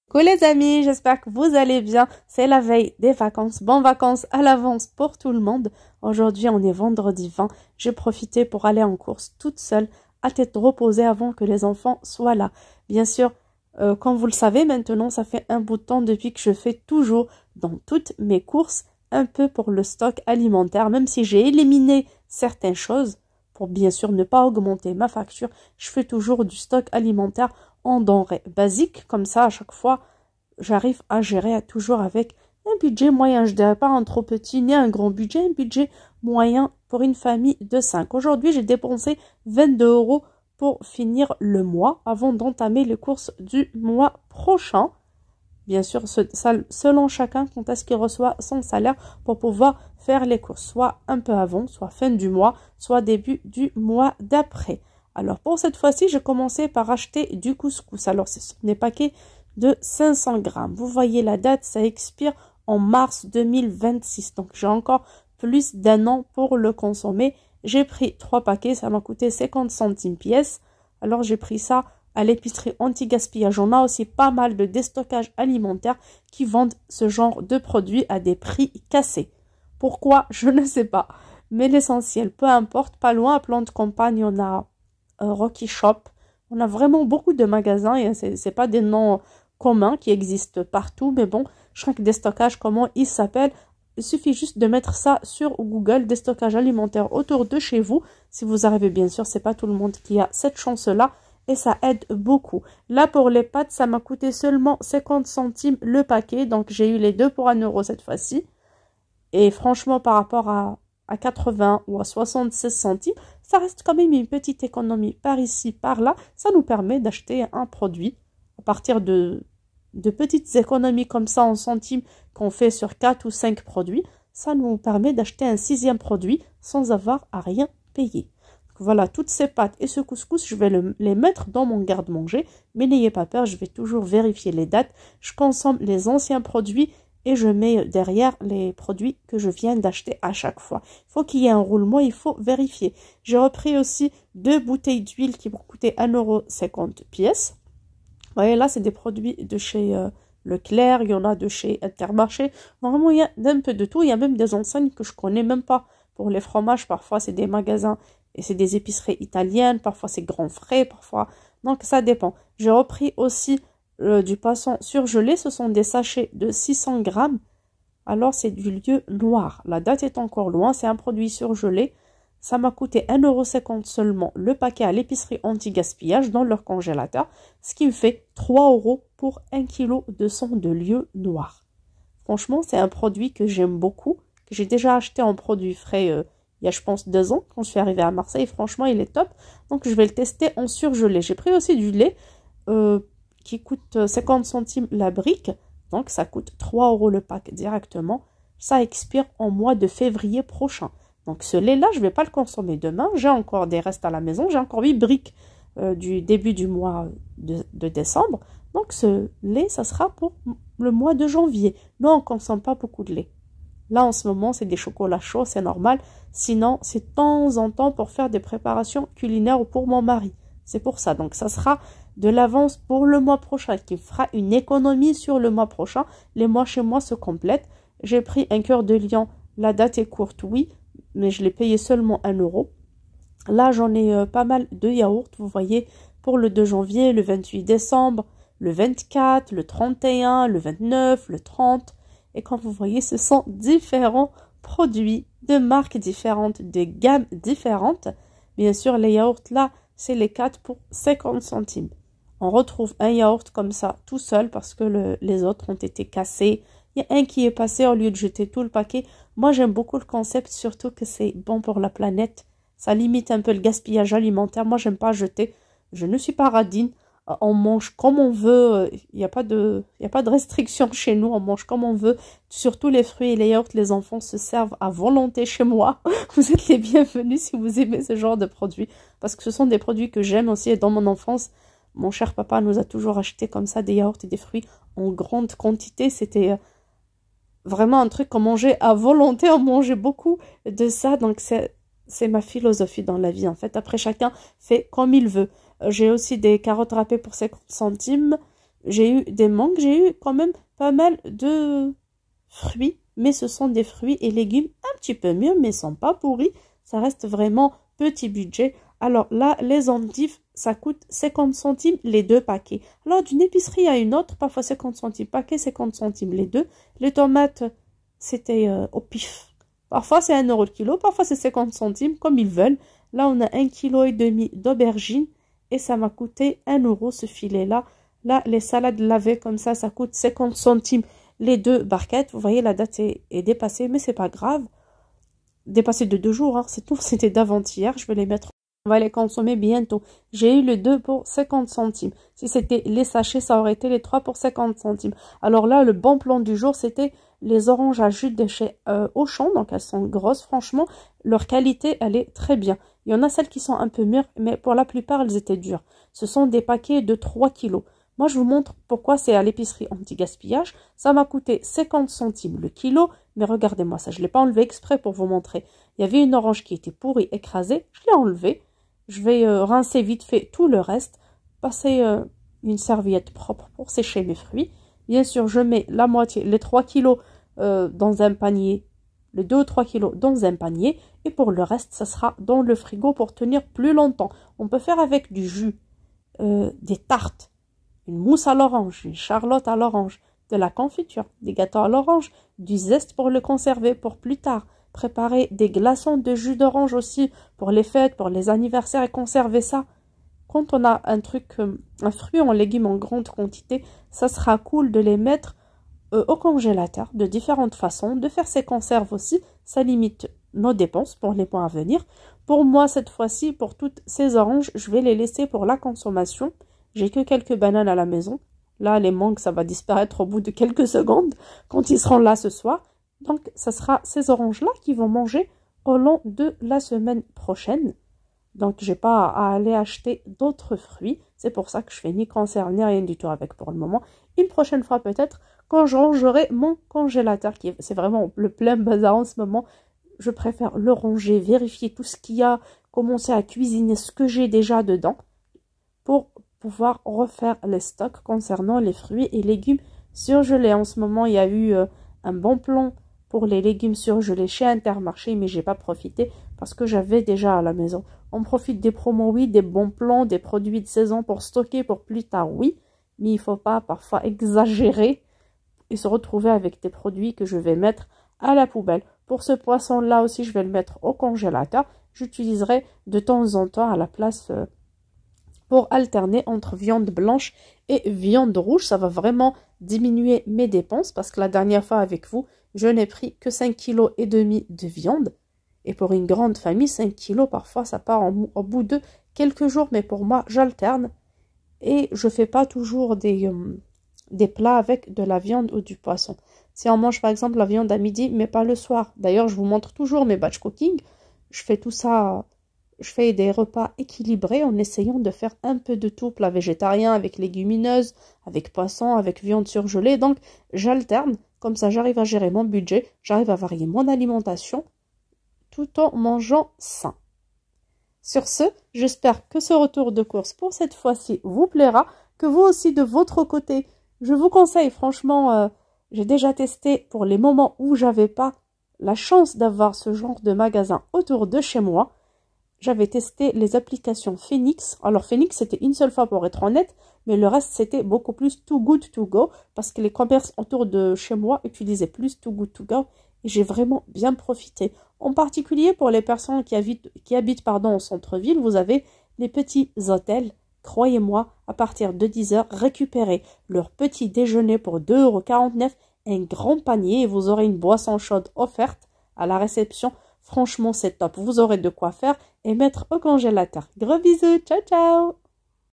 Coucou les amis, j'espère que vous allez bien. C'est la veille des vacances. Bonnes vacances à l'avance pour tout le monde. Aujourd'hui, on est vendredi 20. J'ai profité pour aller en course toute seule, à tête reposée avant que les enfants soient là. Bien sûr, comme vous le savez maintenant, ça fait un bout de temps depuis que je fais toujours dans toutes mes courses un peu pour le stock alimentaire, même si j'ai éliminé certaines choses pour bien sûr ne pas augmenter ma facture. Je fais toujours du stock alimentaire en denrées basiques, comme ça à chaque fois j'arrive à gérer toujours avec un budget moyen, je dirais pas un trop petit ni un grand budget, un budget moyen pour une famille de 5. Aujourd'hui j'ai dépensé 22 € pour finir le mois avant d'entamer les courses du mois prochain. Bien sûr, selon chacun, quand est-ce qu'il reçoit son salaire pour pouvoir faire les courses, soit un peu avant, soit fin du mois, soit début du mois d'après. Alors, pour cette fois-ci, j'ai commencé par acheter du couscous. Alors, ce sont des paquets de 500 grammes. Vous voyez la date, ça expire en mars 2026. Donc, j'ai encore plus d'un an pour le consommer. J'ai pris 3 paquets, ça m'a coûté 50 centimes pièce. Alors, j'ai pris ça à l'épicerie anti-gaspillage. On a aussi pas mal de déstockage alimentaire qui vendent ce genre de produits à des prix cassés. Pourquoi? Je ne sais pas. Mais l'essentiel, peu importe, pas loin à Plan de Campagne, on a Rocky Shop. On a vraiment beaucoup de magasins et c'est pas des noms communs qui existent partout. Mais bon, je crois que déstockage, comment il s'appelle? Il suffit juste de mettre ça sur Google, déstockage alimentaire autour de chez vous. Si vous arrivez, bien sûr, c'est pas tout le monde qui a cette chance-là. Et ça aide beaucoup. Là, pour les pâtes, ça m'a coûté seulement 50 centimes le paquet. Donc, j'ai eu les deux pour 1 € cette fois-ci. Et franchement, par rapport à 80 ou à 76 centimes, ça reste quand même une petite économie par ici, par là. Ça nous permet d'acheter un produit à partir de petites économies comme ça en centimes qu'on fait sur 4 ou 5 produits. Ça nous permet d'acheter un 6e produit sans avoir à rien payer. Voilà, toutes ces pâtes et ce couscous, je vais les mettre dans mon garde-manger. Mais n'ayez pas peur, je vais toujours vérifier les dates. Je consomme les anciens produits et je mets derrière les produits que je viens d'acheter à chaque fois. Il faut qu'il y ait un roulement, il faut vérifier. J'ai repris aussi 2 bouteilles d'huile qui vont coûter 1,50 € pièce. Vous voyez, là, c'est des produits de chez Leclerc, il y en a de chez Intermarché. Vraiment, il y a d'un peu de tout. Il y a même des enseignes que je connais même pas. Pour les fromages, parfois, c'est des magasins et c'est des épiceries italiennes, parfois c'est Grand Frais, parfois... Donc ça dépend. J'ai repris aussi du poisson surgelé, ce sont des sachets de 600 grammes. Alors c'est du lieu noir. La date est encore loin, c'est un produit surgelé. Ça m'a coûté 1,50 € seulement le paquet à l'épicerie anti-gaspillage dans leur congélateur, ce qui me fait 3 € pour 1 kg de son de lieu noir. Franchement, c'est un produit que j'aime beaucoup, que j'ai déjà acheté en produit frais il y a, je pense, 2 ans, quand je suis arrivée à Marseille. Franchement, il est top. Donc, je vais le tester en surgelé. J'ai pris aussi du lait qui coûte 50 centimes la brique. Donc, ça coûte 3 € le pack directement. Ça expire en mois de février prochain. Donc, ce lait-là, je ne vais pas le consommer demain. J'ai encore des restes à la maison. J'ai encore 8 briques du début du mois de décembre. Donc, ce lait, ça sera pour le mois de janvier. Non, on ne consomme pas beaucoup de lait. Là, en ce moment, c'est des chocolats chauds, c'est normal. Sinon, c'est de temps en temps pour faire des préparations culinaires ou pour mon mari. C'est pour ça. Donc, ça sera de l'avance pour le mois prochain, qui fera une économie sur le mois prochain. Les mois chez moi se complètent. J'ai pris un cœur de lion. La date est courte, oui, mais je l'ai payé seulement 1 €. Là, j'en ai pas mal de yaourts. Vous voyez, pour le 2 janvier, le 28 décembre, le 24, le 31, le 29, le 30... Et comme vous voyez, ce sont différents produits de marques différentes, de gammes différentes. Bien sûr, les yaourts là, c'est les 4 pour 50 centimes. On retrouve un yaourt comme ça tout seul parce que les autres ont été cassés. Il y a un qui est passé au lieu de jeter tout le paquet. Moi, j'aime beaucoup le concept, surtout que c'est bon pour la planète. Ça limite un peu le gaspillage alimentaire. Moi, j'aime pas jeter. Je ne suis pas radine. On mange comme on veut, il n'y a pas de restriction chez nous, on mange comme on veut. Surtout les fruits et les yaourts, les enfants se servent à volonté chez moi. Vous êtes les bienvenus si vous aimez ce genre de produits. Parce que ce sont des produits que j'aime aussi. Et dans mon enfance, mon cher papa nous a toujours acheté comme ça des yaourts et des fruits en grande quantité. C'était vraiment un truc qu'on mangeait à volonté, on mangeait beaucoup de ça. Donc c'est ma philosophie dans la vie en fait. Après, chacun fait comme il veut. J'ai aussi des carottes râpées pour 50 centimes. J'ai eu des mangues, j'ai eu quand même pas mal de fruits, mais ce sont des fruits et légumes un petit peu mieux, mais ils sont pas pourris. Ça reste vraiment petit budget. Alors là, les endives, ça coûte 50 centimes les 2 paquets. Alors d'une épicerie à une autre, parfois 50 centimes paquet, 50 centimes les 2. Les tomates, c'était au pif. Parfois c'est 1 euro le kilo, parfois c'est 50 centimes, comme ils veulent. Là, on a 1,5 kg d'aubergines et ça m'a coûté 1 euro ce filet-là. Là, les salades lavées comme ça coûte 50 centimes les 2 barquettes. Vous voyez, la date est dépassée, mais c'est pas grave. Dépassée de 2 jours, hein, c'est tout. C'était d'avant-hier. Je vais les mettre. On va les consommer bientôt. J'ai eu le 2 pour 50 centimes. Si c'était les sachets, ça aurait été les 3 pour 50 centimes. Alors là, le bon plan du jour, c'était les oranges à jus de chez Auchan. Donc, elles sont grosses, franchement. Leur qualité, elle est très bien. Il y en a celles qui sont un peu mûres, mais pour la plupart, elles étaient dures. Ce sont des paquets de 3 kilos. Moi, je vous montre pourquoi c'est à l'épicerie anti-gaspillage. Ça m'a coûté 50 centimes le kilo. Mais regardez-moi ça, je ne l'ai pas enlevé exprès pour vous montrer. Il y avait une orange qui était pourrie, écrasée. Je l'ai enlevée. Je vais rincer vite fait tout le reste. Passer une serviette propre pour sécher mes fruits. Bien sûr, je mets la moitié, les 3 kilos dans un panier. Les 2 ou 3 kilos dans un panier. Et pour le reste, ça sera dans le frigo pour tenir plus longtemps. On peut faire avec du jus, des tartes, une mousse à l'orange, une charlotte à l'orange, de la confiture, des gâteaux à l'orange, du zeste pour le conserver pour plus tard. Préparer des glaçons de jus d'orange aussi pour les fêtes, pour les anniversaires et conserver ça. Quand on a un truc, un fruit en légumes en grande quantité, ça sera cool de les mettre au congélateur de différentes façons, de faire ses conserves aussi. Ça limite nos dépenses pour les mois à venir. Pour moi, cette fois-ci, pour toutes ces oranges, je vais les laisser pour la consommation. J'ai que quelques bananes à la maison. Là, les mangues, ça va disparaître au bout de quelques secondes quand ils seront là ce soir. Donc, ça sera ces oranges-là qui vont manger au long de la semaine prochaine. Donc, j'ai pas à aller acheter d'autres fruits. C'est pour ça que je fais ni conserve ni rien du tout avec pour le moment. Une prochaine fois peut-être, quand je rangerai mon congélateur, c'est vraiment le plein bazar en ce moment. Je préfère le ranger, vérifier tout ce qu'il y a, commencer à cuisiner ce que j'ai déjà dedans pour pouvoir refaire les stocks concernant les fruits et légumes surgelés. En ce moment, il y a eu un bon plan pour les légumes surgelés chez Intermarché, mais j'ai pas profité parce que j'avais déjà à la maison. On profite des promos, oui, des bons plans, des produits de saison pour stocker pour plus tard, oui, mais il faut pas parfois exagérer et se retrouver avec des produits que je vais mettre à la poubelle. Pour ce poisson-là aussi, je vais le mettre au congélateur. J'utiliserai de temps en temps à la place pour alterner entre viande blanche et viande rouge. Ça va vraiment diminuer mes dépenses parce que la dernière fois avec vous, je n'ai pris que 5,5 kg de viande. Et pour une grande famille, 5 kilos, parfois, ça part au bout de quelques jours. Mais pour moi, j'alterne. Et je ne fais pas toujours des plats avec de la viande ou du poisson. Si on mange, par exemple, la viande à midi, mais pas le soir. D'ailleurs, je vous montre toujours mes batch cooking. Je fais tout ça... Je fais des repas équilibrés en essayant de faire un peu de tout. Plat végétarien avec légumineuses, avec poisson, avec viande surgelée. Donc, j'alterne. Comme ça, j'arrive à gérer mon budget. J'arrive à varier mon alimentation tout en mangeant sain. Sur ce, j'espère que ce retour de course pour cette fois-ci vous plaira. Que vous aussi, de votre côté, je vous conseille, franchement, j'ai déjà testé pour les moments où j'avais pas la chance d'avoir ce genre de magasin autour de chez moi. J'avais testé les applications Phoenix. Alors Phoenix, c'était une seule fois pour être honnête, mais le reste, c'était beaucoup plus Too Good To Go, parce que les commerces autour de chez moi utilisaient plus Too Good To Go, et j'ai vraiment bien profité. En particulier pour les personnes qui habitent au centre-ville, vous avez les petits hôtels. Croyez-moi, à partir de 10 h, récupérez leur petit déjeuner pour 2,49 €, un grand panier, et vous aurez une boisson chaude offerte à la réception. Franchement, c'est top. Vous aurez de quoi faire et mettre au congélateur. Gros bisous, ciao ciao!